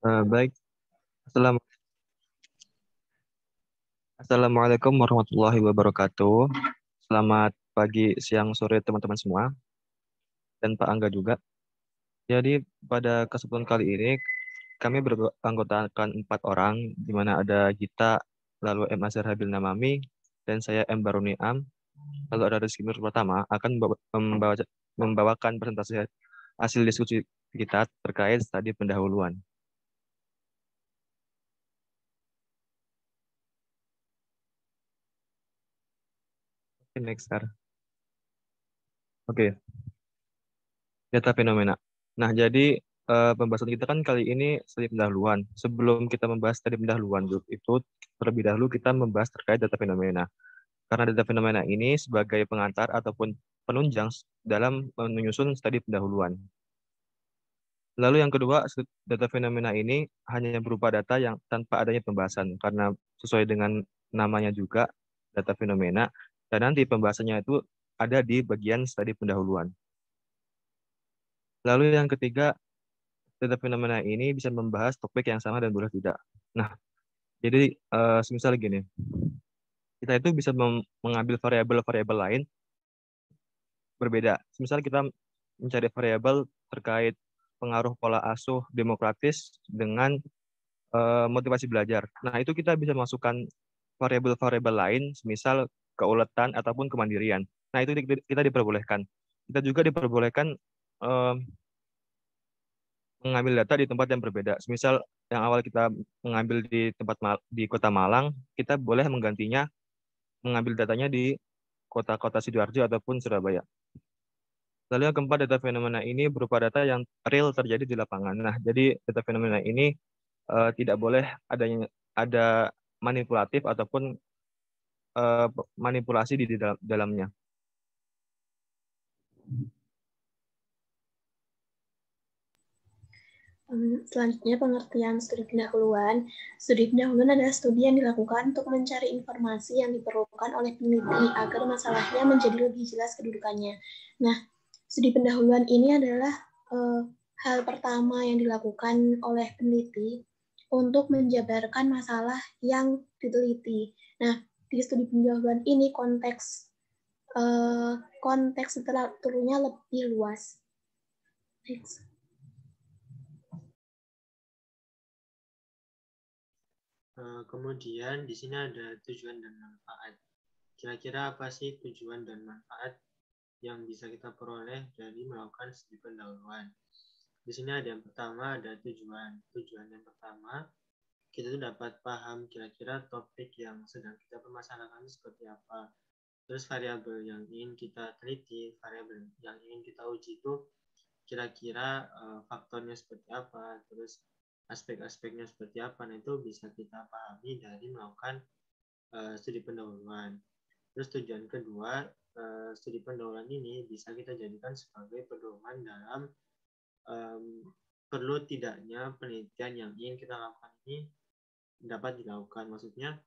Baik, Assalam- Assalamualaikum warahmatullahi wabarakatuh. Selamat pagi, siang, sore teman-teman semua, dan Pak Angga juga. Jadi pada kesempatan kali ini, kami beranggotakan 4 orang, di mana ada Gita, lalu M. Azhar Habil Namami, dan saya M. Baruni Am, lalu ada Rizky Nur Pratama, akan membawakan presentasi hasil diskusi kita terkait studi pendahuluan. Oke, next, Sir. Oke, data fenomena. Nah, jadi pembahasan kita kan kali ini studi pendahuluan. Sebelum kita membahas studi pendahuluan itu, terlebih dahulu kita membahas terkait data fenomena. Karena data fenomena ini sebagai pengantar ataupun penunjang dalam menyusun studi pendahuluan. Lalu yang kedua, data fenomena ini hanya berupa data yang tanpa adanya pembahasan. Karena sesuai dengan namanya juga, data fenomena. Dan nanti pembahasannya itu ada di bagian studi pendahuluan. Lalu yang ketiga, data fenomena ini bisa membahas topik yang sama dan boleh tidak. Nah, jadi semisal gini, kita itu bisa mengambil variabel-variabel lain berbeda. Semisal kita mencari variabel terkait pengaruh pola asuh demokratis dengan motivasi belajar. Nah, itu kita bisa masukkan variabel-variabel lain, semisal keuletan ataupun kemandirian. Nah, itu kita diperbolehkan. Kita juga diperbolehkan eh, mengambil data di tempat yang berbeda. Misal yang awal kita mengambil di di Kota Malang, kita boleh menggantinya mengambil datanya di kota-kota Sidoarjo ataupun Surabaya. Lalu yang keempat, data fenomena ini berupa data yang real terjadi di lapangan. Nah, jadi data fenomena ini tidak boleh ada manipulatif ataupun eh, manipulasi di dalamnya. Selanjutnya, pengertian studi pendahuluan. Studi pendahuluan adalah studi yang dilakukan untuk mencari informasi yang diperlukan oleh peneliti agar masalahnya menjadi lebih jelas kedudukannya. Nah, studi pendahuluan ini adalah hal pertama yang dilakukan oleh peneliti untuk menjabarkan masalah yang diteliti. Nah, di studi pendahuluan ini konteks literaturnya lebih luas. Next. Kemudian di sini ada tujuan dan manfaat. Kira-kira apa sih tujuan dan manfaat yang bisa kita peroleh dari melakukan studi pendahuluan? Di sini ada yang pertama, ada tujuan. Tujuan yang pertama, kita tuh dapat paham kira-kira topik yang sedang kita permasalahkan seperti apa. Terus variabel yang ingin kita teliti, variabel yang ingin kita uji itu kira-kira faktornya seperti apa, terus aspek-aspeknya seperti apa. Nah, itu bisa kita pahami dari melakukan studi pendahuluan. Terus tujuan kedua, studi pendahuluan ini bisa kita jadikan sebagai pedoman dalam perlu tidaknya penelitian yang ingin kita lakukan ini dapat dilakukan. Maksudnya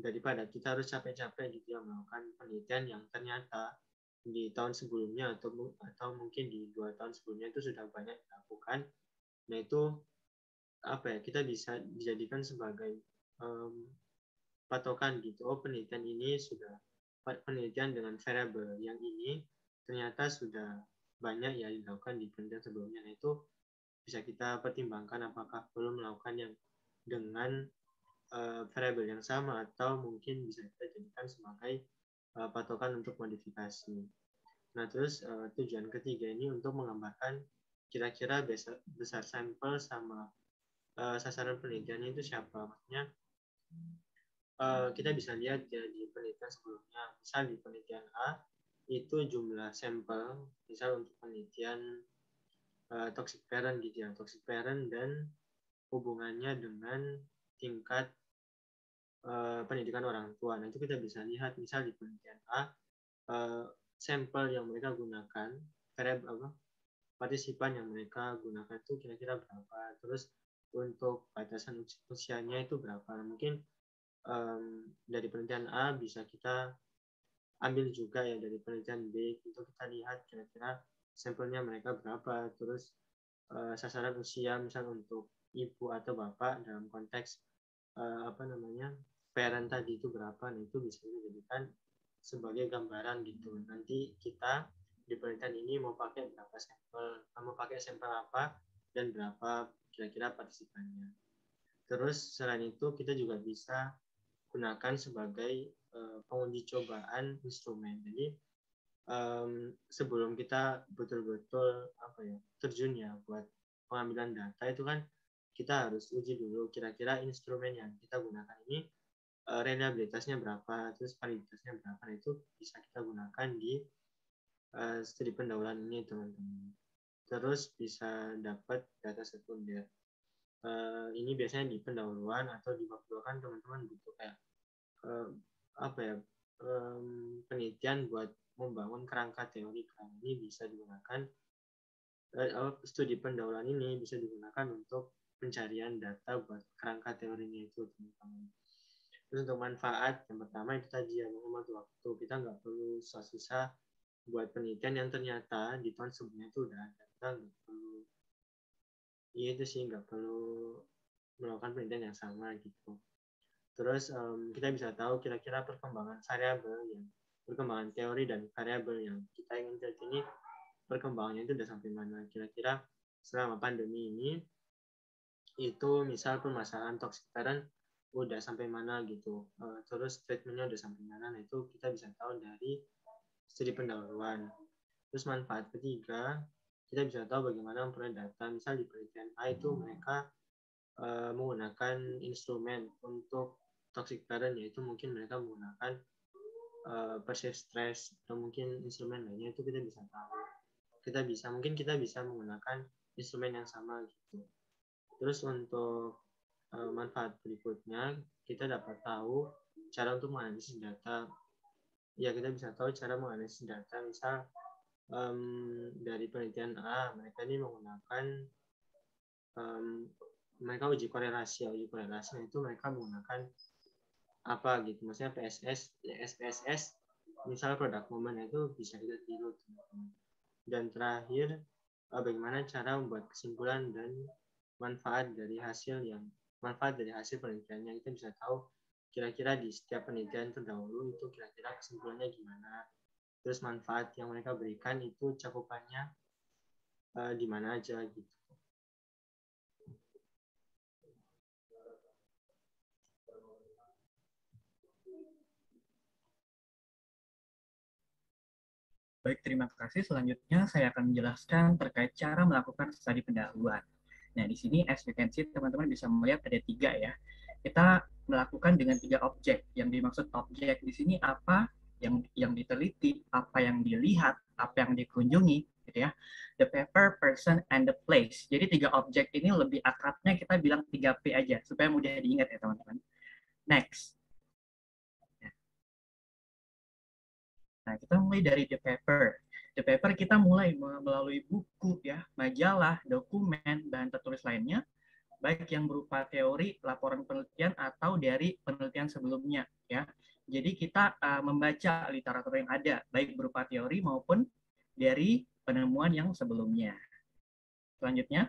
daripada kita harus capek-capek gitu ya melakukan penelitian yang ternyata di tahun sebelumnya atau mungkin di 2 tahun sebelumnya itu sudah banyak dilakukan. Nah, itu apa ya, kita bisa dijadikan sebagai patokan gitu. Oh, penelitian ini sudah penelitian dengan variabel yang ini ternyata sudah banyak ya dilakukan di penelitian sebelumnya. Nah, itu bisa kita pertimbangkan apakah perlu melakukan yang dengan variabel yang sama atau mungkin bisa kita jadikan sebagai patokan untuk modifikasi. Nah, terus tujuan ketiga ini untuk menggambarkan kira-kira besar sampel sama sasaran penelitiannya itu siapa. Maksudnya kita bisa lihat ya di penelitian sebelumnya. Misal di penelitian A itu jumlah sampel, misal untuk penelitian toxic parent gitu ya, toxic parent dan hubungannya dengan tingkat pendidikan orang tua. Nah, itu kita bisa lihat misal di penelitian A sampel yang mereka gunakan, variabel apa, partisipan yang mereka gunakan itu kira-kira berapa, terus untuk batasan usianya itu berapa. Mungkin dari penelitian A bisa kita ambil juga ya dari penelitian B, itu kita lihat kira-kira sampelnya mereka berapa, terus sasaran usia, misal untuk ibu atau bapak dalam konteks parent tadi itu berapa, nah itu bisa dijadikan sebagai gambaran gitu. Nanti kita di penelitian ini mau pakai berapa sampel, mau pakai sampel apa, dan berapa kira-kira partisipannya. Terus selain itu kita juga bisa gunakan sebagai penguji cobaan instrumen. Jadi sebelum kita betul-betul terjun ya buat pengambilan data itu kan kita harus uji dulu kira-kira instrumen yang kita gunakan ini reliabilitasnya berapa, terus validitasnya berapa. Nah, itu bisa kita gunakan di studi pendahuluan ini teman-teman. Terus bisa dapat data sekunder. Ini biasanya di pendahuluan atau di bab 2 kan teman-teman butuh kayak penelitian buat membangun kerangka teori. Ini bisa digunakan studi pendahuluan ini bisa digunakan untuk pencarian data buat kerangka teorinya itu teman-teman. Terus untuk manfaat yang pertama itu tadi ya menghemat waktu, kita nggak perlu susah-susah buat penelitian yang ternyata di tahun sebelumnya itu udah ada, kita nggak perlu itu sih nggak perlu melakukan penelitian yang sama gitu. Terus kita bisa tahu kira-kira perkembangan variabel yang perkembangan teori dan variabel yang kita ingin teliti ini perkembangannya itu udah sampai mana. Kira-kira selama pandemi ini itu misal permasalahan toxic parent udah sampai mana gitu. Terus treatmentnya udah sampai mana. Nah itu kita bisa tahu dari studi pendahuluan. Terus manfaat ketiga, kita bisa tahu bagaimana memperoleh data. Misal di penelitian A itu mereka menggunakan instrumen untuk toxic parent, yaitu mungkin mereka menggunakan perceived stress atau mungkin instrumen lainnya, itu kita bisa tahu. Mungkin kita bisa menggunakan instrumen yang sama gitu. Terus untuk manfaat berikutnya, kita dapat tahu cara untuk menganalisis data. Ya, kita bisa tahu cara menganalisis data. Misal dari penelitian A, mereka ini menggunakan mereka uji korelasi. Uji korelasi itu mereka menggunakan apa gitu. Maksudnya SPSS, misal product moment itu bisa kita tiru. Dan terakhir, bagaimana cara membuat kesimpulan dan manfaat dari hasil penelitiannya. Kita bisa tahu kira-kira di setiap penelitian terdahulu itu kira-kira kesimpulannya gimana. Terus manfaat yang mereka berikan itu cakupannya di mana aja gitu. Baik, terima kasih. Selanjutnya saya akan menjelaskan terkait cara melakukan studi pendahuluan. Nah, di sini as you can see, teman-teman bisa melihat ada 3 ya. Kita melakukan dengan 3 objek. Yang dimaksud objek di sini apa yang diteliti, apa yang dilihat, apa yang dikunjungi, gitu ya. The paper, person, and the place. Jadi 3 objek ini lebih akrabnya kita bilang 3P aja, supaya mudah diingat ya teman-teman. Next. Nah, kita mulai dari the paper. The paper kita mulai melalui buku, ya, majalah, dokumen, bahan tertulis lainnya, baik yang berupa teori, laporan penelitian, atau dari penelitian sebelumnya. Ya. Jadi kita membaca literatur yang ada, baik berupa teori maupun dari penemuan yang sebelumnya. Selanjutnya.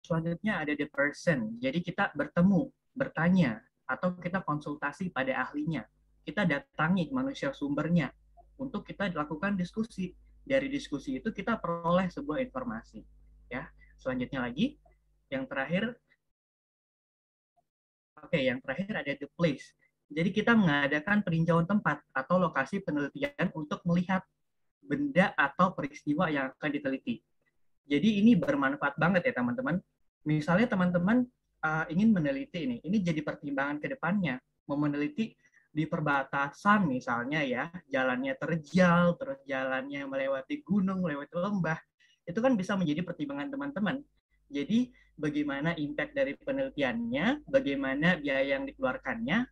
Selanjutnya ada the person. Jadi kita bertemu, bertanya, atau kita konsultasi pada ahlinya. Kita datangi manusia sumbernya untuk kita lakukan diskusi. Dari diskusi itu kita peroleh sebuah informasi. Ya. Selanjutnya lagi, yang terakhir ada the place. Jadi kita mengadakan peninjauan tempat atau lokasi penelitian untuk melihat benda atau peristiwa yang akan diteliti. Jadi ini bermanfaat banget ya teman-teman. Misalnya teman-teman ingin meneliti ini jadi pertimbangan ke depannya, mau meneliti di perbatasan misalnya ya, jalannya terjal, terus jalannya melewati gunung, melewati lembah, itu kan bisa menjadi pertimbangan teman-teman. Jadi bagaimana impact dari penelitiannya, bagaimana biaya yang dikeluarkannya,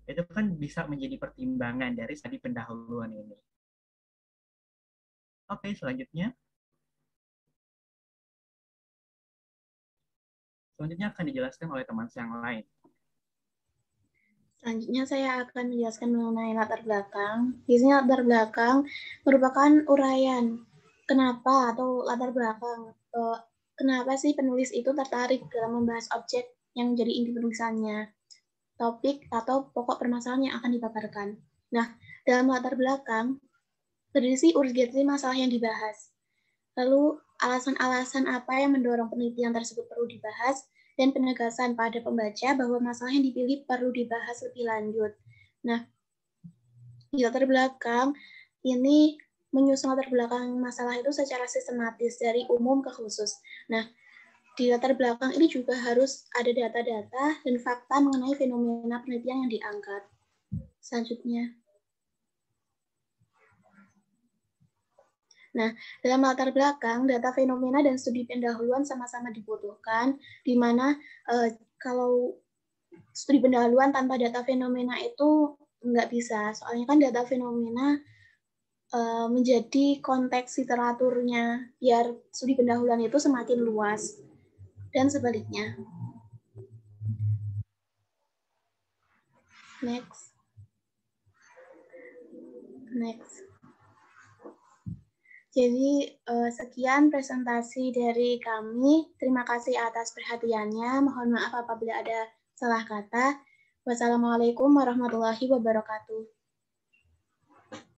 itu kan bisa menjadi pertimbangan dari studi pendahuluan ini. Oke, selanjutnya. Selanjutnya akan dijelaskan oleh teman yang lain. Selanjutnya saya akan menjelaskan mengenai latar belakang. Biasanya latar belakang merupakan uraian kenapa atau latar belakang kenapa sih penulis itu tertarik dalam membahas objek yang menjadi inti penulisannya, topik atau pokok permasalahan yang akan dipaparkan. Nah, dalam latar belakang berisi urgensi masalah yang dibahas. Lalu alasan-alasan apa yang mendorong penelitian tersebut perlu dibahas, dan penegasan pada pembaca bahwa masalah yang dipilih perlu dibahas lebih lanjut. Nah, di latar belakang ini menyusun latar belakang masalah itu secara sistematis dari umum ke khusus. Nah, di latar belakang ini juga harus ada data-data dan fakta mengenai fenomena penelitian yang diangkat. Selanjutnya. Nah, dalam latar belakang, data fenomena dan studi pendahuluan sama-sama dibutuhkan, di mana kalau studi pendahuluan tanpa data fenomena itu nggak bisa. Soalnya kan data fenomena menjadi konteks literaturnya, biar studi pendahuluan itu semakin luas. Dan sebaliknya. Next. Jadi sekian presentasi dari kami. Terima kasih atas perhatiannya. Mohon maaf apabila ada salah kata. Wassalamualaikum warahmatullahi wabarakatuh.